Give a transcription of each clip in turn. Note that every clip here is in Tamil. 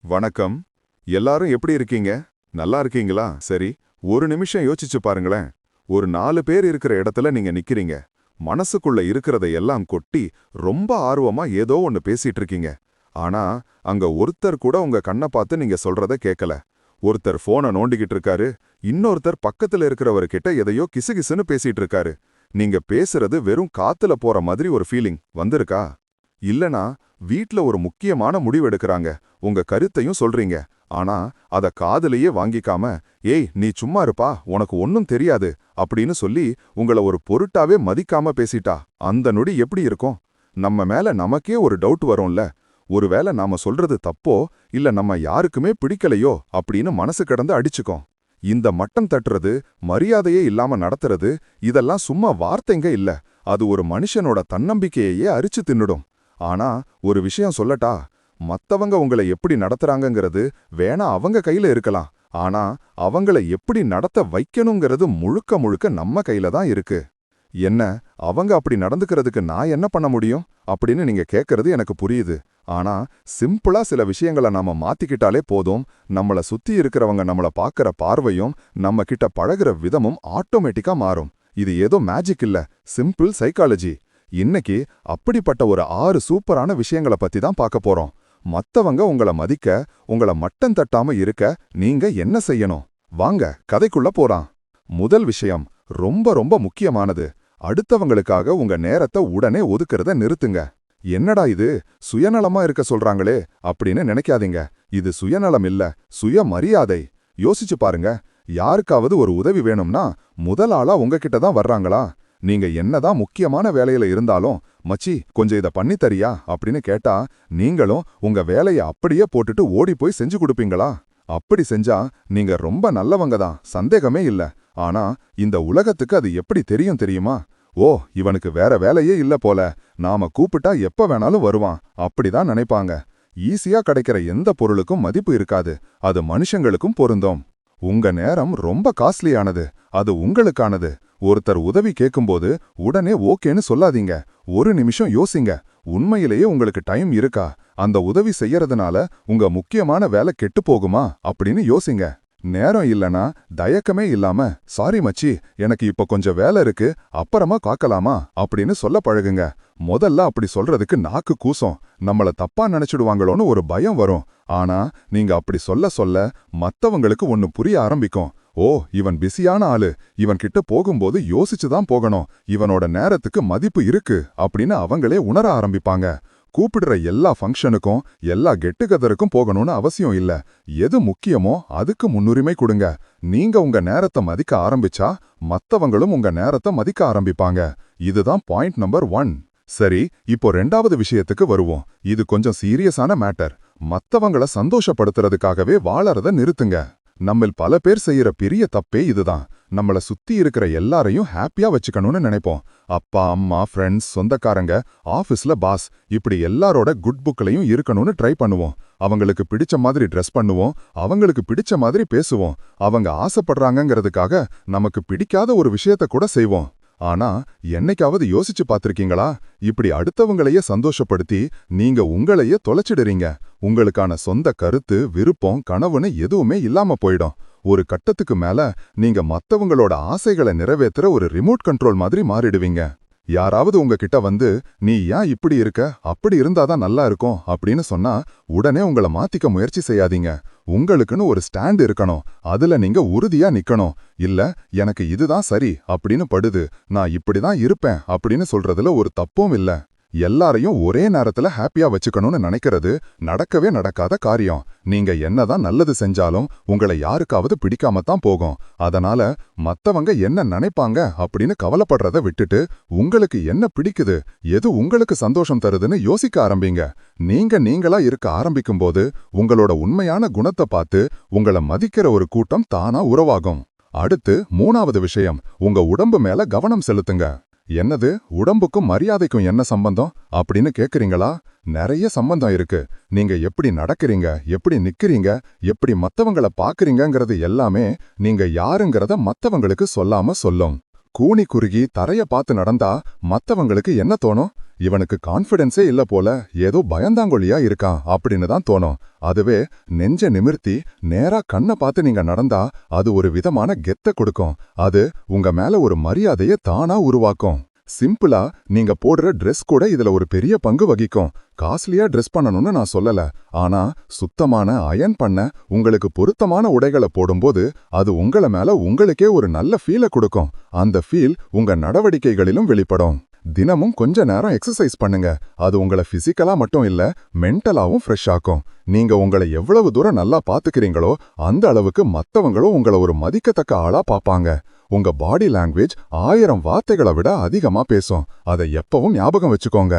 வணக்கம். எல்லாரும் எப்படி இருக்கீங்க? நல்லா இருக்கீங்களா? சரி, ஒரு நிமிஷம் யோசிச்சு பாருங்களேன். ஒரு 4 பேர் இருக்கிற இடத்துல நீங்க நிக்கிறீங்க. மனசுக்குள்ள இருக்கிறதை எல்லாம் கொட்டி ரொம்ப ஆர்வமா ஏதோ ஒன்னு பேசிட்டு இருக்கீங்க. ஆனா அங்க ஒருத்தர் கூட உங்க கண்ணை பார்த்து நீங்க சொல்றத கேட்கல. ஒருத்தர் போனை நோண்டிக்கிட்டு இருக்காரு, இன்னொருத்தர் பக்கத்துல இருக்கிறவர்கிட்ட எதையோ கிசுகிசுன்னு பேசிட்டு இருக்காரு. நீங்க பேசுறது வெறும் காத்துல போற மாதிரி ஒரு ஃபீலிங் வந்திருக்கா? இல்லனா வீட்ல ஒரு முக்கியமான முடிவு எடுக்கறாங்க, உங்க கருத்தையும் சொல்றீங்க. ஆனா அத காதுலயே வாங்கிக்காம, ஏய் நீ சும்மா இருப்பா, உனக்கு ஒன்னும் தெரியாது அப்படின்னு சொல்லி உங்கள ஒரு பொருட்டாவே மதிக்காம பேசிட்டா அந்த நொடி எப்படி இருக்கும்? நம்ம மேல நமக்கே ஒரு டவுட் வரும்ல. ஒருவேளை நாம சொல்றது தப்போ இல்ல நம்ம யாருக்குமே பிடிக்கலையோ அப்படின்னு மனசு கிடந்து அடிச்சுக்கும். இந்த மட்டம் தட்டுறது, மரியாதையே இல்லாம நடத்துறது, இதெல்லாம் சும்மா வார்த்தைங்க இல்ல. அது ஒரு மனுஷனோட தன்னம்பிக்கையே அரிச்சு தின்னுடும். ஆனா ஒரு விஷயம் சொல்லட்டா, மத்தவங்க உங்களை எப்படி நடத்துறாங்கங்கிறது வேணா அவங்க கையில இருக்கலாம். ஆனா அவங்கள எப்படி நடத்த வைக்கணுங்கிறது முழுக்க முழுக்க நம்ம கையில தான் இருக்கு. என்ன, அவங்க அப்படி நடந்துக்கிறதுக்கு நான் என்ன பண்ண முடியும் அப்படின்னு நீங்க கேட்கறது எனக்கு புரியுது. ஆனா சிம்பிளா சில விஷயங்களை நாம மாத்திக்கிட்டாலே போதும். நம்மள சுத்தி இருக்கிறவங்க நம்மள பார்க்கற பார்வையும் நம்ம கிட்ட பழகுற விதமும் ஆட்டோமேட்டிக்கா மாறும். இது ஏதோ மேஜிக் இல்ல, சிம்பிள் சைக்காலஜி. இன்னைக்கு அப்படிப்பட்ட ஒரு 6 சூப்பரான விஷயங்களை பத்தி தான் பார்க்க போறோம். மத்தவங்க உங்கள மதிக்க, உங்கள மட்டம் தட்டாம இருக்க நீங்க என்ன செய்யணும்? வாங்க கதைக்குள்ள போலாம். முதல் விஷயம் ரொம்ப ரொம்ப முக்கியமானது. அடுத்தவங்களுக்காக உங்க நேரத்தை உடனே ஒதுக்குறத நிறுத்துங்க. என்னடா இது, சுயநலமா இருக்க சொல்றாங்களே அப்படின்னு நினைக்காதீங்க. இது சுயநலம் இல்ல, சுயமரியாதை. யோசிச்சு பாருங்க, யாருக்காவது ஒரு உதவி வேணும்னா முதல் ஆளா உங்ககிட்ட தான் வர்றாங்களா? நீங்க என்னதான் முக்கியமான வேலையில இருந்தாலும், மச்சி கொஞ்சம் இத பண்ணி தரியா அப்படின்னு கேட்டா நீங்களும் உங்க வேலைய அப்படியே போட்டுட்டு ஓடி போய் செஞ்சு கொடுப்பீங்களா? அப்படி செஞ்சா நீங்க ரொம்ப நல்லவங்க தான், சந்தேகமே இல்ல. ஆனா இந்த உலகத்துக்கு அது எப்படி தெரியும் தெரியுமா? ஓ, இவனுக்கு வேற வேலையே இல்ல போல, நாம கூப்பிட்டா எப்ப வேணாலும் வருவான் அப்படிதான் நினைப்பாங்க. ஈஸியா கிடைக்கிற எந்த பொருளுக்கும் மதிப்பு இருக்காது. அது மனுஷங்களுக்கும் பொருந்தும். உங்க நேரம் ரொம்ப காஸ்ட்லியானது, அது உங்களுக்கானது. ஒருத்தர் உதவி கேட்கும்போது உடனே ஓகேன்னு சொல்லாதீங்க. ஒரு நிமிஷம் யோசிங்க, உண்மையிலேயே உங்களுக்கு டைம் இருக்கா? அந்த உதவி செய்யறதுனால உங்க முக்கியமான வேலை கெட்டு போகுமா அப்படின்னு யோசிங்க. நேரம் இல்லனா தயக்கமே இல்லாம, சாரி மச்சி, எனக்கு இப்ப கொஞ்சம் வேலை இருக்கு, அப்புறமா காக்கலாமா அப்படின்னு சொல்ல பழகுங்க. முதல்ல அப்படி சொல்றதுக்கு நாக்கு கூசும், நம்மள தப்பா நினைச்சிடுவாங்களோன்னு ஒரு பயம் வரும். ஆனா நீங்க அப்படி சொல்ல சொல்ல மத்தவங்களுக்கு ஒன்னு புரிய ஆரம்பிக்கும். ஓ, இவன் பிஸியான ஆளு, இவன் கிட்ட போகும்போது யோசிச்சுதான் போகணும், இவனோட நேரத்துக்கு மதிப்பு இருக்கு அப்படின்னு அவங்களே உணர ஆரம்பிப்பாங்க. கூப்பிடுற எல்லா ஃபங்க்ஷனுக்கும் எல்லா கெட்டுகதருக்கும் போகணும்னு அவசியம் இல்ல. எது முக்கியமோ அதுக்கு முன்னுரிமை கொடுங்க. நீங்க உங்க நேரத்தை மதிக்க ஆரம்பிச்சா மத்தவங்களும் உங்க நேரத்தை மதிக்க ஆரம்பிப்பாங்க. இதுதான் பாயிண்ட் நம்பர் 1. சரி, இப்போ 2வது விஷயத்துக்கு வருவோம். இது கொஞ்சம் சீரியஸான மேட்டர். மத்தவங்கள சந்தோஷப்படுத்துறதுக்காகவே வாழறத நிறுத்துங்க. நம்மில் பல பேர் செய்யற பெரிய தப்பே இதுதான். நம்மள சுத்தி இருக்கிற எல்லாரையும் ஹாப்பியா வச்சுக்கணும்னு நினைப்போம். அப்பா, அம்மா, ஃப்ரெண்ட்ஸ், சொந்தக்காரங்க, ஆபீஸ்ல பாஸ், இப்படி எல்லாரோட குட் புக்லையும் இருக்கணும்னு ட்ரை பண்ணுவோம். அவங்களுக்கு பிடிச்ச மாதிரி ட்ரெஸ் பண்ணுவோம், அவங்களுக்கு பிடிச்ச மாதிரி பேசுவோம். அவங்க ஆசைப்படுறாங்கங்கிறதுக்காக நமக்கு பிடிக்காத ஒரு விஷயத்த கூட செய்வோம். ஆனா என்னைக்காவது யோசிச்சு பார்த்திருக்கீங்களா? இப்படி அடுத்தவங்களையே சந்தோஷப்படுத்தி நீங்க உங்களையே தொலைச்சிடுறீங்க. உங்களுக்கான சொந்த கருத்து, விருப்பம், கனவுன்னு எதுவுமே இல்லாம போயிடும். ஒரு கட்டத்துக்கு மேல நீங்க மத்தவங்களோட ஆசைகளை நிறைவேத்துற ஒரு ரிமோட் கண்ட்ரோல் மாதிரி மாறிடுவீங்க. யாராவது உங்ககிட்ட வந்து, நீ ஏன் இப்படி இருக்க, அப்படி இருந்தாதான் நல்லா இருக்கும் அப்படின்னு சொன்னா உடனே உங்கள மாத்திக்க முயற்சி செய்யாதீங்க. உங்களுக்குன்னு ஒரு ஸ்டாண்ட் இருக்கணும், அதுல நீங்க உறுதியா நிக்கணும். இல்ல, எனக்கு இதுதான் சரி அப்படின்னு படுது, நான் இப்படிதான் இருப்பேன் அப்படின்னு சொல்றதுல ஒரு தப்பும் இல்ல. எல்லாரையும் ஒரே நேரத்துல ஹாப்பியா வச்சுக்கணும்னு நினைக்கிறது நடக்கவே நடக்காத காரியம். நீங்க என்னதான் நல்லது செஞ்சாலும் உங்களை யாருக்காவது பிடிக்காம தான் போகும். அதனால மத்தவங்க என்ன நினைப்பாங்க அப்படின்னு கவலைப்படுறத விட்டுட்டு, உங்களுக்கு என்ன பிடிக்குது, எது உங்களுக்கு சந்தோஷம் தருதுன்னு யோசிக்க ஆரம்பிங்க. நீங்க நீங்களா இருக்க ஆரம்பிக்கும்போது உங்களோட உண்மையான குணத்தை பார்த்து உங்கள மதிக்கிற ஒரு கூட்டம் தானா உருவாகும். அடுத்து 3வது விஷயம், உங்க உடம்பு மேல கவனம் செலுத்துங்க. என்னது, உடம்புக்கும் மரியாதைக்கும் என்ன சம்பந்தம் அப்படின்னு கேக்குறீங்களா? நிறைய சம்பந்தம் இருக்கு. நீங்க எப்படி நடக்கிறீங்க, எப்படி நிக்கிறீங்க, எப்படி மத்தவங்கள பாக்குறீங்கங்கிறது எல்லாமே நீங்க யாருங்கிறத மத்தவங்களுக்கு சொல்லாம சொல்லும். கூனி குறுகி தரைய பார்த்து நடந்தா மத்தவங்களுக்கு என்ன தோணும்? இவனுக்கு கான்ஃபிடென்ஸே இல்ல போல, ஏதோ பயந்தாங்கொழியா இருக்கான் அப்படின்னு தான் தோணும். அதுவே நெஞ்ச நிமிர்த்தி நேரா கண்ணை பார்த்து நீங்க நடந்தா அது ஒரு விதமான கெத்த கொடுக்கும். அது உங்க மேல ஒரு மரியாதையை தானா உருவாக்கும். சிம்பிளா நீங்க போடுற ட்ரெஸ் கூட இதுல ஒரு பெரிய பங்கு வகிக்கும். காஸ்ட்லியா ட்ரெஸ் பண்ணணும்னு நான் சொல்லல. ஆனா சுத்தமான அயன் பண்ண உங்களுக்கு பொருத்தமான உடைகளை போடும்போது அது உங்கள மேல உங்களுக்கே ஒரு நல்ல ஃபீலை கொடுக்கும். அந்த ஃபீல் உங்க நடவடிக்கைகளிலும் வெளிப்படும். தினமும் கொஞ்ச நேரம் எக்ஸசைஸ் பண்ணுங்க. அது உங்களை பிசிக்கலா மட்டும் இல்ல, மென்டலாவும் ஃப்ரெஷ் ஆக்கும். நீங்க உங்களை எவ்வளவு தூரம் நல்லா பாத்துக்கிறீங்களோ அந்த அளவுக்கு மத்தவங்களும் உங்களை ஒரு மதிக்கத்தக்க ஆளா பாப்பாங்க. உங்க பாடி லாங்குவேஜ் 1000 வார்த்தைகளை விட அதிகமா பேசும். அதை எப்பவும் ஞாபகம் வச்சுக்கோங்க.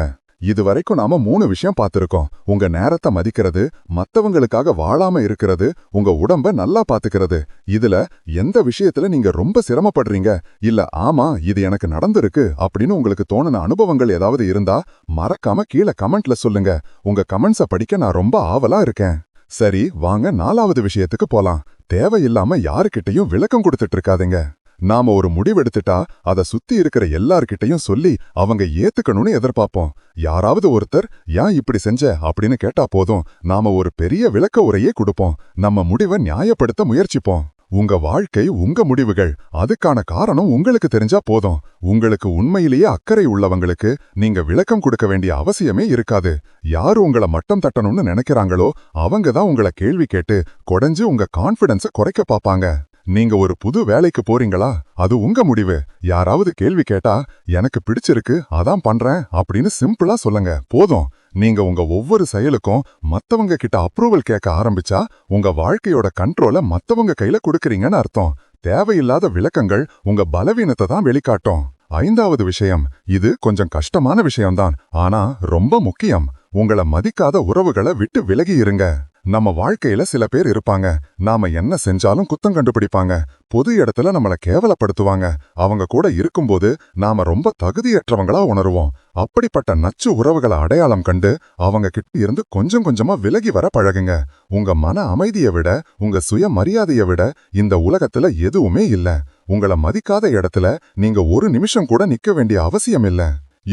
இதுவரைக்கும் நாம 3 விஷயம் பார்த்திருக்கோம். உங்க நேரத்தை மதிக்கிறது, மத்தவங்களுக்காக வாழாம இருக்கிறது, உங்க உடம்ப நல்லா பாத்துக்கிறது. இதுல எந்த விஷயத்துல நீங்க ரொம்ப சிரமப்படுறீங்க, இல்ல ஆமா இது எனக்கு நடந்திருக்கு அப்படின்னு உங்களுக்கு தோணுன அனுபவங்கள் ஏதாவது இருந்தா மறக்காம கீழே கமெண்ட்ல சொல்லுங்க. உங்க கமெண்ட்ஸை படிக்க நான் ரொம்ப ஆவலா இருக்கேன். சரி, வாங்க 4வது விஷயத்துக்கு போலாம். தேவையில்லாம யாருக்கிட்டையும் விளக்கம் கொடுத்துட்டு இருக்காதீங்க. நாம ஒரு முடிவெடுத்துட்டா அதை சுத்தி இருக்கிற எல்லார்கிட்டையும் சொல்லி அவங்க ஏத்துக்கணும்னு எதிர்பார்ப்போம். யாராவது ஒருத்தர் ஏன் இப்படி செஞ்ச அப்படின்னு கேட்டா போதும், நாம ஒரு பெரிய விளக்க உரையே கொடுப்போம். நம்ம முடிவை நியாயப்படுத்த முயற்சிப்போம். உங்க வாழ்க்கை உங்க முடிவுகள். அதுக்கான காரணம் உங்களுக்கு தெரிஞ்சா போதும். உங்களுக்கு உண்மையிலேயே அக்கறை உள்ளவங்களுக்கு நீங்க விளக்கம் கொடுக்க வேண்டிய அவசியமே இருக்காது. யாரு உங்களை மட்டம் தட்டணும்னு நினைக்கிறாங்களோ அவங்க தான் உங்களை கேள்வி கேட்டு கொடைஞ்சு உங்க கான்ஃபிடன்ஸை குறைக்க பாப்பாங்க. நீங்க ஒரு புது வேலைக்கு போறீங்களா? அது உங்க முடிவு. யாராவது கேள்வி கேட்டா எனக்கு பிடிச்சிருக்கு அதான் பண்றேன் அப்படின்னு சிம்பிளா சொல்லுங்க, போதும். நீங்க உங்க ஒவ்வொரு செயலுக்கும் மத்தவங்க கிட்ட அப்ரூவல் கேட்க ஆரம்பிச்சா உங்க வாழ்க்கையோட கண்ட்ரோல மத்தவங்க கையில கொடுக்கறீங்கன்னு அர்த்தம். தேவையில்லாத விளக்கங்கள் உங்க பலவீனத்தை தான் வெளிக்காட்டும். 5வது விஷயம், இது கொஞ்சம் கஷ்டமான விஷயம்தான், ஆனா ரொம்ப முக்கியம். உங்களை மதிக்காத உறவுகளை விட்டு விலகி இருங்க. நம்ம வாழ்க்கையில சில பேர் இருப்பாங்க, நாம என்ன செஞ்சாலும் குத்தம் கண்டுபிடிப்பாங்க. பொது இடத்துல நம்மள கேவலப்படுத்துவாங்க. அவங்க கூட இருக்கும்போது நாம ரொம்ப தகுதியற்றவங்களா உணருவோம். அப்படிப்பட்ட நச்சு உறவுகளை அடையாளம் கண்டு அவங்க கிட்ட இருந்து கொஞ்சம் கொஞ்சமா விலகி வர பழகுங்க. உங்க மன அமைதியை விட, உங்க சுய மரியாதையை விட இந்த உலகத்துல எதுவுமே இல்ல. உங்களை மதிக்காத இடத்துல நீங்க ஒரு நிமிஷம் கூட நிக்க வேண்டிய அவசியம் இல்ல.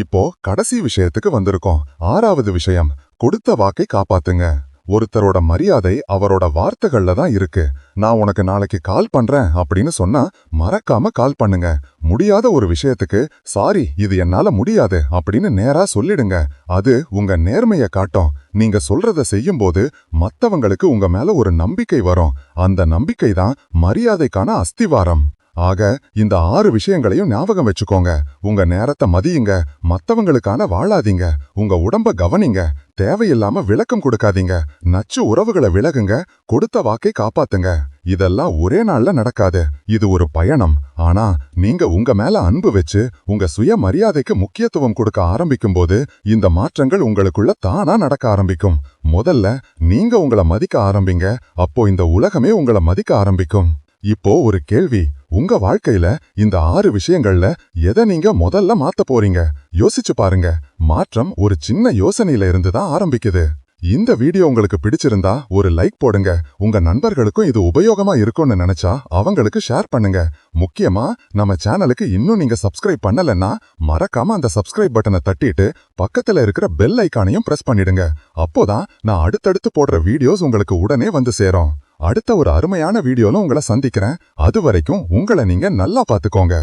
இப்போ கடைசி விஷயத்துக்கு வந்திருக்கோம். 6வது விஷயம், கொடுத்த வாக்கை காப்பாத்துங்க. ஒருத்தரோட மரியாதை அவரோட வார்த்தைகள்ல தான் இருக்கு. நான் உனக்கு நாளைக்கு கால் பண்றேன் அப்படின்னு சொன்னா மறக்காம கால் பண்ணுங்க. முடியாத ஒரு விஷயத்துக்கு சாரி இது என்னால முடியாது அப்படின்னு நேரா சொல்லிடுங்க. அது உங்க நேர்மையை காட்டும். நீங்க சொல்றத செய்யும்போது மத்தவங்களுக்கு உங்க மேல ஒரு நம்பிக்கை வரும். அந்த நம்பிக்கை தான் மரியாதைக்கான அஸ்திவாரம். ஆக இந்த 6 விஷயங்களையும் ஞாபகம் வச்சுக்கோங்க. உங்க நேரத்தை மதியுங்க, மத்தவங்களுக்கான வாழாதீங்க, உங்க உடம்ப கவனிங்க, தேவையில்லாம விளக்கம் கொடுக்காதீங்க, நச்சு உறவுகளை விலகுங்க, கொடுத்த வாக்கை காப்பாத்துங்க. இதெல்லாம் ஒரே நாள்ல நடக்காது. இது ஒரு பயணம். ஆனா நீங்க உங்க மேல அன்பு வச்சு உங்க சுய மரியாதைக்கு முக்கியத்துவம் கொடுக்க ஆரம்பிக்கும் போது இந்த மாற்றங்கள் உங்களுக்குள்ள தானா நடக்க ஆரம்பிக்கும். முதல்ல நீங்க உங்களை மதிக்க ஆரம்பிங்க, அப்போ இந்த உலகமே உங்களை மதிக்க ஆரம்பிக்கும். இப்போ ஒரு கேள்வி, உங்க வாழ்க்கையில இந்த 6 விஷயங்கள்ல எதை நீங்க முதல்ல மாத்த போறீங்க? யோசிச்சு பாருங்க. மாற்றம் ஒரு சின்ன யோசனையில இருந்து தான் ஆரம்பிக்குது. இந்த வீடியோ உங்களுக்கு பிடிச்சிருந்தா ஒரு லைக் போடுங்க. உங்க நண்பர்களுக்கும் இது உபயோகமா இருக்கும்னு நினைச்சா அவங்களுக்கு ஷேர் பண்ணுங்க. முக்கியமா நம்ம சேனலுக்கு இன்னும் நீங்க சப்ஸ்கிரைப் பண்ணலன்னா மறக்காம அந்த சப்ஸ்கிரைப் பட்டனை தட்டிட்டு பக்கத்துல இருக்கிற பெல் ஐகானையும் பிரஸ் பண்ணிடுங்க. அப்போதான் நான் அடுத்தடுத்து போடுற வீடியோஸ் உங்களுக்கு உடனே வந்து சேரும். அடுத்த ஒரு அருமையான வீடியோல உங்களை சந்திக்கிறேன். அது வரைக்கும் உங்களை நீங்க நல்லா பாத்துக்கோங்க.